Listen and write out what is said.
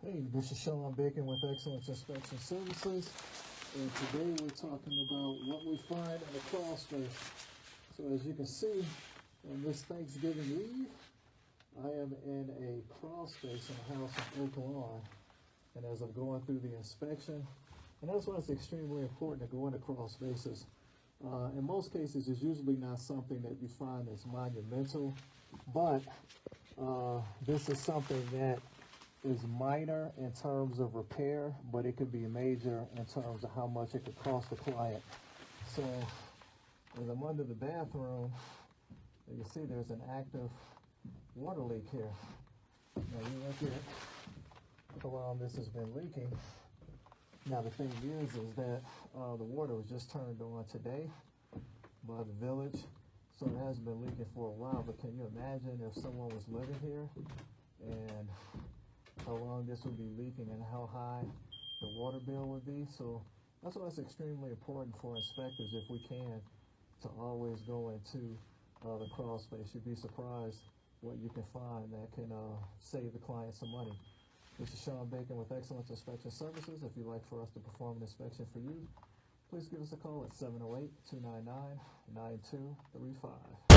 Hey, this is Sean Bacon with Xcellence Inspection Services, and today we're talking about what we find in the crawl space. So as you can see, on this Thanksgiving Eve, I am in a crawl space in a house in Oak Lawn, and as I'm going through the inspection, and that's why it's extremely important to go into crawl spaces. In most cases, it's usually not something that you find that's monumental, but this is something that is minor in terms of repair, but it could be major in terms of how much it could cost the client. So as I'm under the bathroom, you can see there's an active water leak here. Now you look at how long this has been leaking. Now the thing is that the water was just turned on today by the village, so it has been leaking for a while. But can you imagine if someone was living here and how long this would be leaking and how high the water bill would be? So that's why it's extremely important for inspectors, if we can, to always go into the crawl space. You'd be surprised what you can find that can save the client some money. This is Sean Bacon with Xcellence Inspection Services. If you'd like for us to perform an inspection for you, please give us a call at 708-299-9235.